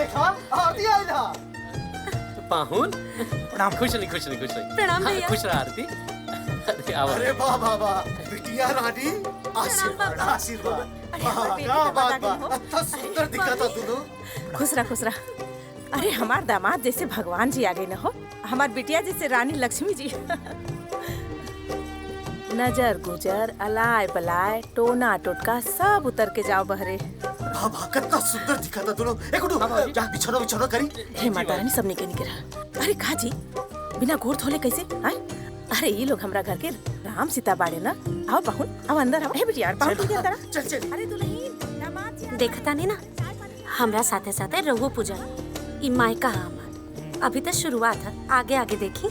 देखा आरती आइला। पाहुन प्रणाम। खुश नहीं प्रणाम भैया। खुश रहा आरती। अरे वाह वाह वाह बिटिया रानी आशीर्वाद आशीर्वाद। क्या बात बा इतना सुंदर दिखा था दोनों। खुश रहा। अरे हमार दामाद जैसे भगवान जी आ गए न हो, हमार बिटिया जैसे रानी लक्ष्मी जी। नजर गुजर अलाय बलाय टोना टोटका सब उतर के जाओ बहरे। बाबा कितना सुंदर दिखा था दोनों। एक मिनट जा बिछोना करी। हे माता रानी सब निके रहा। अरे कहा जी बिना गोड़ धोले कैसे आए? अरे ये लोग हमरा घर के राम सीता बाड़े ना। आओ पाहुन अब अंदर आओ। हे बिटिया पाहुन के अंदर चल। अरे दुल्हन दामाद देखता नहीं ना हमरा साथे साथे रघु पूजा ई मायका हमार अभी तो शुरुआत है, आगे आगे देखी।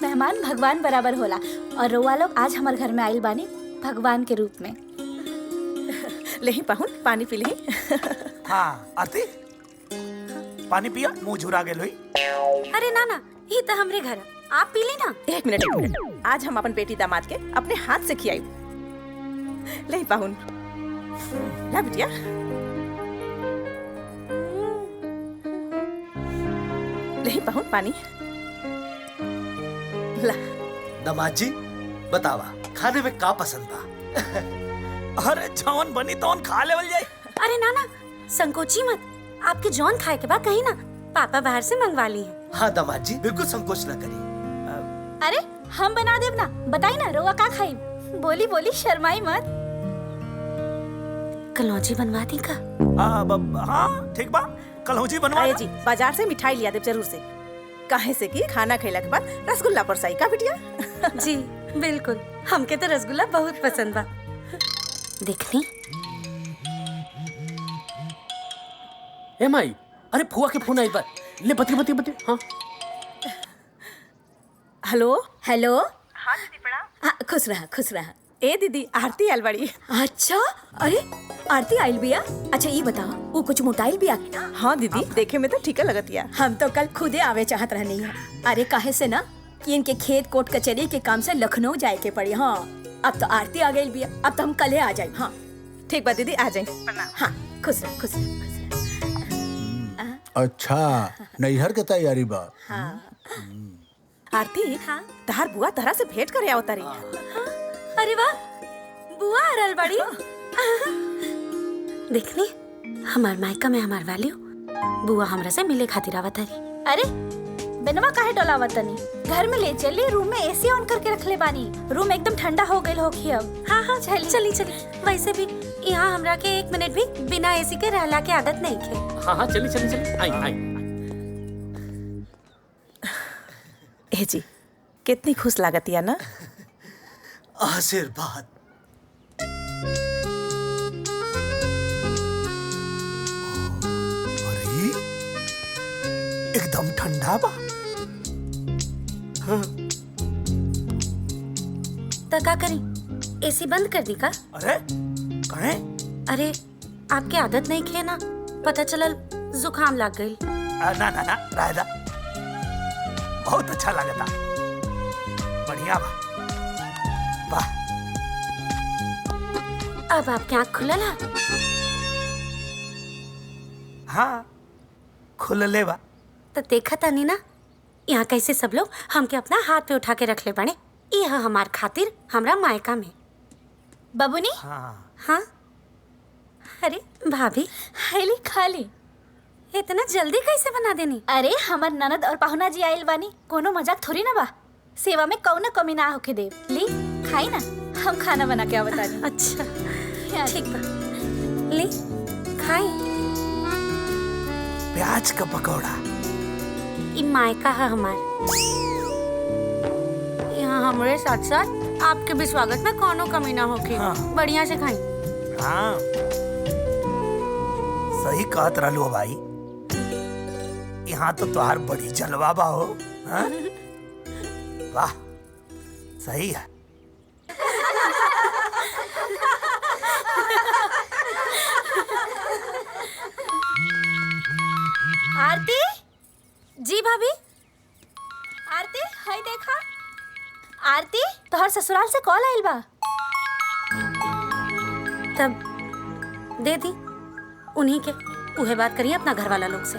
मेहमान भगवान बराबर होला और रउआ लोग आज हमारे घर में आइल बानी भगवान के रूप में। लेही पाहुन पानी पी लेही। हाँ आरती पानी पिया मुंह झुरा गेल होई। अरे ना ये तो हमरे घर आप पी ली ना। एक मिनट आज हम अपन बेटी दामाद के अपने हाथ से खियाई। ले पाहुन ला बिटिया। ले पाहुन पानी ला। दामाद जी बतावा खाने में का पसंद बा? अरे जौन बनी तौन खा लेवल जाए। अरे ना संकोची मत, आपके जौन खाए के बाद कहीं ना पापा बाहर से मंगवा ली है। हाँ दामाद जी बिल्कुल संकोच न करी। अरे हम बना देव ना, बताई ना रउआ का खाई। बोली शर्माई मत। कलौजी बनवा दी का? हाँ ठीक बा कलौजी बनवा। अरे जी बाजार से मिठाई लिया दे जरूर से। काहे से कि खाना खैला के बाद रसगुल्ला परसाई का बिटिया। जी बिल्कुल हमके तो रसगुल्ला बहुत पसंद बा। देखनी ए माई अरे फुआ के फोन आई बा। ले बती। हाँ हेलो हाँ दीदी प्रणाम। खुश रहा। ए दीदी आरती आइल बड़ी। अच्छा अरे आरती आइल बिया। अच्छा ये बताओ वो कुछ मोटाइल बिया की ना? हाँ दीदी देखे में तो ठीक लगत या। हम तो कल खुदे आवे चाहत रहनी है। अरे काहे से ना कि इनके खेत कोट कचहरी के काम से लखनऊ जाए के पड़ी। हाँ अब तो आरती आ गई बिया, अब तो हम कल आ जाए। हाँ ठीक बा दीदी आ जाए। हाँ खुश रह। अच्छा नैहर के तैयारी बा। आरती हाँ तहार बुआ तरह से भेंट करे आवता रही। अरे वाह बुआ आ रहल बड़ी। देखनी हमार मायका में हमार वैल्यू बुआ हमरा से मिले खातिर आवत रही। अरे बेनवा काहे डोलावत तनी? घर में ले चली, रूम में एसी ऑन करके रख ले बानी। रूम एकदम ठंडा हो गइल होखी अब। हाँ चली। वैसे भी यहाँ हमरा के एक मिनट भी बिना एसी के रहला के आदत नहीं थे। हाँ चली आई। ए जी कितनी खुश लागत या ना। आशीर्वाद। अरे एकदम ठंडा बा। तो का करी एसी बंद कर दी का? अरे कहे? अरे आपके आदत नहीं खे ना, पता चलल जुकाम लग गई। ना रायदा बहुत अच्छा लगता। बढ़िया बा। वाह अब आपके आँख खुलल है? हाँ खुलले बा। तो देखा तानी ना यहाँ कैसे सब लोग हमके अपना हाथ पे उठा के रख ले बने। यह हमार खातिर हमरा मायका में। बाबूनी हाँ अरे भाभी हैली खाली इतना जल्दी कैसे बना देनी? अरे हमार ननद और पाहुना जी आइल बानी, कोनो मजाक थोड़ी ना बा। सेवा में कौनो कमी ना होके देव। ली खाई ना, हम खाना बना के आवतानी। अच्छा ठीक बा ली खाई। प्याज का पकौड़ा। ई मायका है हमार। यहाँ हमारे साथ साथ आपके भी स्वागत में कोनो कमी ना होके। हाँ। बढ़िया से खाई। हाँ सही कहत रहलू भाई। यहाँ तो तुहार बड़ी जलवा बा हो। हाँ? वाह सही है। आरती जी भाभी। आरती हाय देखा। आरती तोहर हमार ससुराल से कॉल आइल बा। तब दे दी उन्हीं के, उहे बात करिए अपना घर वाला लोग से।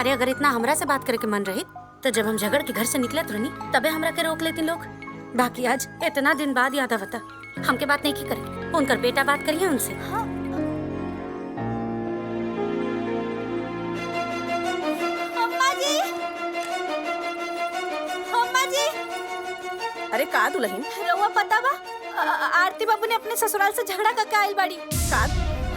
अरे अगर इतना हमरा से बात करे के मन रही तो जब हम झगड़ के घर से निकलत रहनी तबे हमरा के रोक लेती लोग। बाकी आज इतना दिन बाद याद आवता, हमके बात नहीं की करे, उनकर बेटा बात करिए उनसे। अम्मा जी, अम्मा जी। अरे का दुल्हन? रउआ पता बा आरती बाबू ने अपने ससुराल से झगड़ा करके आइल बाड़ी। का?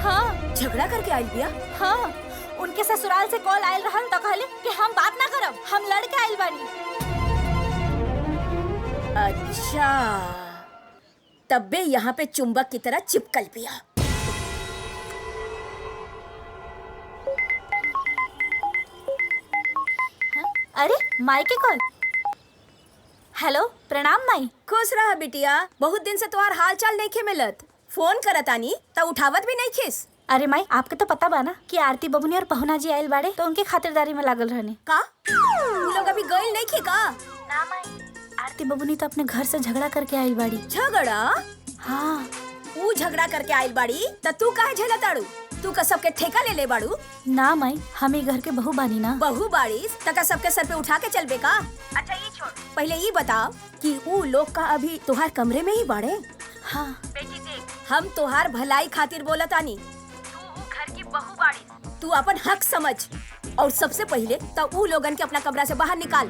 हाँ, झगड़ा करके आइल बिया? हाँ, उनके ससुराल से कॉल आइल रहल तो कहले कि हम बात ना करब, हम लड़के आइल बानी। अच्छा, तब्बे यहाँ पे चुंबक की तरह चिपकल पिया। अरे माई के कॉल। हेलो, प्रणाम माई। खुश रहा बिटिया, बहुत दिन से तुम्हार हाल चाल नहीं खे मिलत। फोन करतानी तो उठावत भी नहीं खिस। अरे माई, आपके तो पता बा ना कि आरती बबुनी और पहुना जी आयल बाड़े तो उनके खातिरदारी में लागल रहने का। वो लोग अभी गइल नहीं खे का? ना माई, आरती बबुनी तो अपने घर से झगड़ा करके आयल बाड़ी। झगड़ा? हाँ, वो झगड़ा करके आयल बाड़ी तो तू काहे झेलताड़ू? तू का सबके ठेका ले ले बाड़ू? ना माई, हम ही घर के बहू बानी ना। बहू बाड़ीस तका सबके सर पे उठा के चलबे का? अच्छा ये छोड़, पहले ये बताओ कि वो लोग का अभी तुहार कमरे में ही बाड़े? हाँ बेटी देख, हम तुहार भलाई खातिर बोलतानी। तू घर की बहू बाड़ीस, तू अपन हक समझ और सबसे पहले तो वो लोगन के अपना कमरा से बाहर निकाल।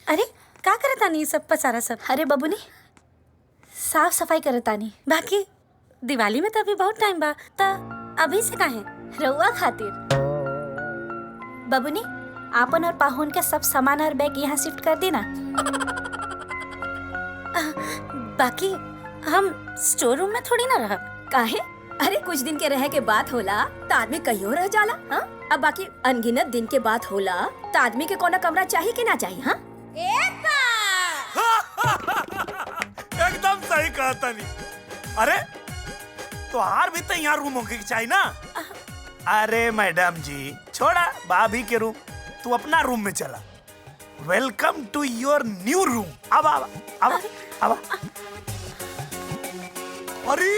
अरे का करतानी सब पसारा सब? अरे बबुनी, साफ सफाई करतानी। बाकी दिवाली में तो अभी बहुत टाइम बा, ता अभी से काहे? रउआ खातिर। बबुनी, आपन और पाहुन के सब सामान और बैग यहाँ शिफ्ट कर देना। बाकी हम स्टोर रूम में थोड़ी ना रह। काहे? अरे कुछ दिन के रह के बात होला तो आदमी कहीं रह जाला। हाँ, अब बाकी अनगिनत दिन के बात होला तो आदमी के कोना कमरा चाहिए कि ना चाहिए? हाँ, एकदम सही कहता नहीं। अरे तो हार भी तो यहाँ रूम होके चाहिए ना। अरे मैडम जी, छोड़ा भाभी के रूम, तू अपना रूम में चला। Welcome to your new room. अब अब अब अब अरे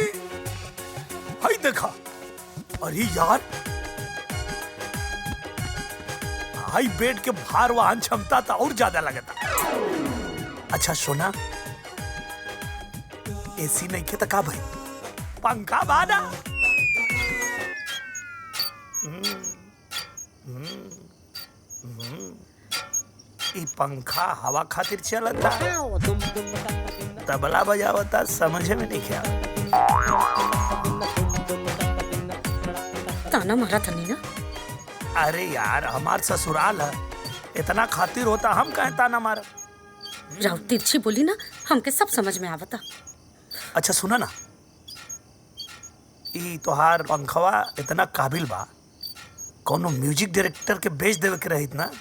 हाय देखा, अरे यार, हाई बेड के भार वाहन क्षमता तो और ज्यादा लगता। अच्छा सोना, एसी नहीं के तो का भाई, पंखा बाना। ई पंखा हवा खातिर चलता, तबला बजावता, समझे में नहीं क्या। ताना मारा था नहीं ना। अरे यार, हमार ससुराल है, इतना खातिर होता, हम कहे ताना मारा। राव तिरछी बोली ना, हमके सब समझ में आवता। अच्छा सुना ना, ई तोहार पंखवा इतना काबिल बा, कोनो म्यूजिक डायरेक्टर के बेच देवे के रहित ना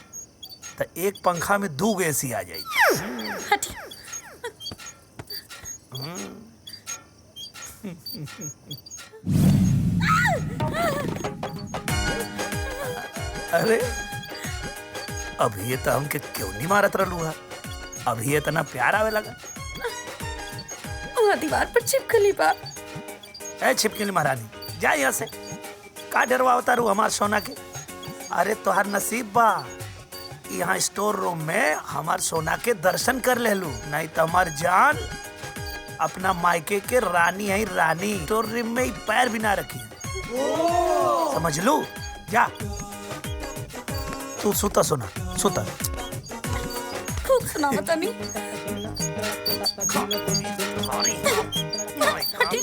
तो एक पंखा में 2 एसी आ जाई। हटी। अरे अभी ये तो हमके क्यों नहीं मारत रहलू है, अभी इतना प्यार आवे लगा। वहाँ दीवार पर चिपकली बा। ए छिपकली महारानी, जा यहाँ से, का डरवावता रू हमार सोना के। अरे तोहार नसीब बा, यहाँ स्टोर रूम में हमार सोना के दर्शन कर ले लू, नहीं तो हमार जान अपना मायके के रानी है, रानी स्टोर रूम में ही पैर भी ना रखी। समझ लू, जा तू सुता सोना, सुता। खूब सुना बता नहीं। हटी।